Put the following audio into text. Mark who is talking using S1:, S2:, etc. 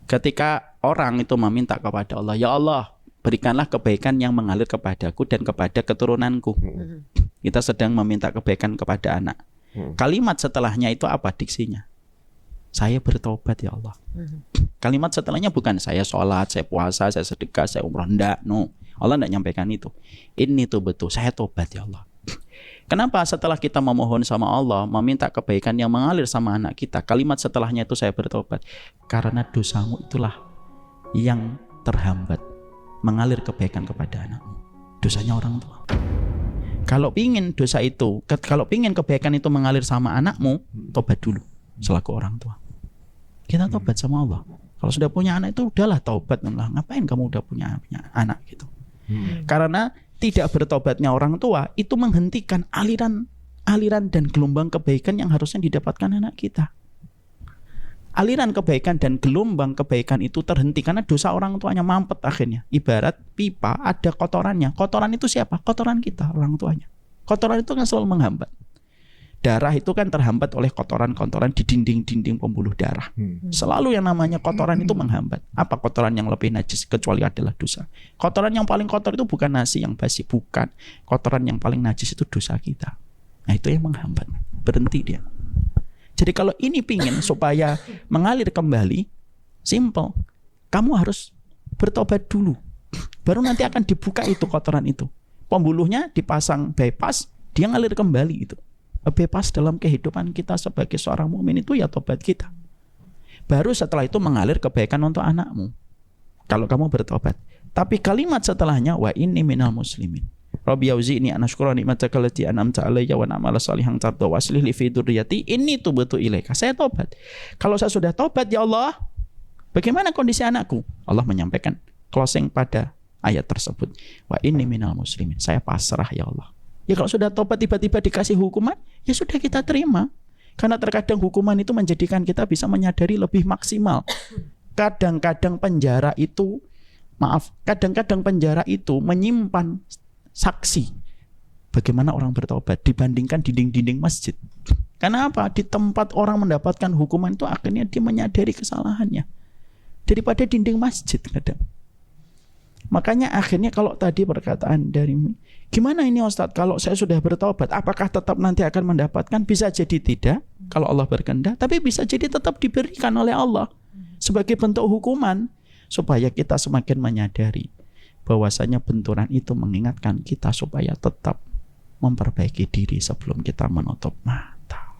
S1: Ketika orang itu meminta kepada Allah, ya Allah, berikanlah kebaikan yang mengalir kepadaku dan kepada keturunanku. Kita sedang meminta kebaikan kepada anak. Kalimat setelahnya itu apa diksinya? Saya bertobat ya Allah. Kalimat setelahnya bukan saya sholat, saya puasa, saya sedekah, saya umrah. Enggak, no. Allah enggak nyampaikan itu. Ini tuh betul, saya tobat ya Allah. Kenapa setelah kita memohon sama Allah, meminta kebaikan yang mengalir sama anak kita, kalimat setelahnya itu saya bertobat? Karena dosamu itulah yang terhambat mengalir kebaikan kepada anakmu. Dosanya orang tua. Kalau pingin dosa itu, kalau pingin kebaikan itu mengalir sama anakmu, tobat dulu selaku orang tua. Kita tobat sama Allah. Kalau sudah punya anak itu udahlah tobat lah. Ngapain kamu udah punya anak gitu? Karena tidak bertobatnya orang tua itu menghentikan aliran dan gelombang kebaikan yang harusnya didapatkan anak kita. Aliran kebaikan dan gelombang kebaikan itu terhenti karena dosa orang tuanya mampet akhirnya. Ibarat pipa ada kotorannya. Kotoran itu siapa? Kotoran kita, orang tuanya. Kotoran itu kan selalu menghambat. Darah itu kan terhambat oleh kotoran-kotoran di dinding-dinding pembuluh darah. Selalu yang namanya kotoran itu menghambat. Apa kotoran yang lebih najis kecuali adalah dosa? Kotoran yang paling kotor itu bukan nasi yang basi, bukan. Kotoran yang paling najis itu dosa kita. Nah itu yang menghambat. Berhenti dia. Jadi kalau ini pingin supaya mengalir kembali, simple. Kamu harus bertobat dulu. Baru nanti akan dibuka itu kotoran itu. Pembuluhnya dipasang bypass, dia ngalir kembali itu. Bebas dalam kehidupan kita sebagai seorang mukmin itu ya tobat kita. Baru setelah itu mengalir kebaikan untuk anakmu. Kalau kamu bertobat. Tapi kalimat setelahnya wa inni minal muslimin. Rabbi auzi'ni an ashkura ni'mataka allati an'amta 'alayya wa na'mala salihan tarda wa aslih li fi dzurriyyati inni tubtu ilaika. Saya tobat. Kalau saya sudah tobat ya Allah, bagaimana kondisi anakku? Allah menyampaikan closing pada ayat tersebut. Wa inni minal muslimin. Saya pasrah ya Allah. Ya kalau sudah tobat tiba-tiba dikasih hukuman, ya sudah kita terima. Karena terkadang hukuman itu menjadikan kita bisa menyadari lebih maksimal. Kadang-kadang penjara itu menyimpan saksi bagaimana orang bertobat dibandingkan dinding-dinding masjid. Karena apa? Di tempat orang mendapatkan hukuman itu akhirnya dia menyadari kesalahannya daripada dinding masjid kadang. Makanya akhirnya kalau tadi perkataan dari gimana ini Ustadz, kalau saya sudah bertobat apakah tetap nanti akan mendapatkan? Bisa jadi tidak kalau Allah berkehendak, tapi bisa jadi tetap diberikan oleh Allah sebagai bentuk hukuman supaya kita semakin menyadari bahwasanya benturan itu mengingatkan kita supaya tetap memperbaiki diri sebelum kita menutup mata.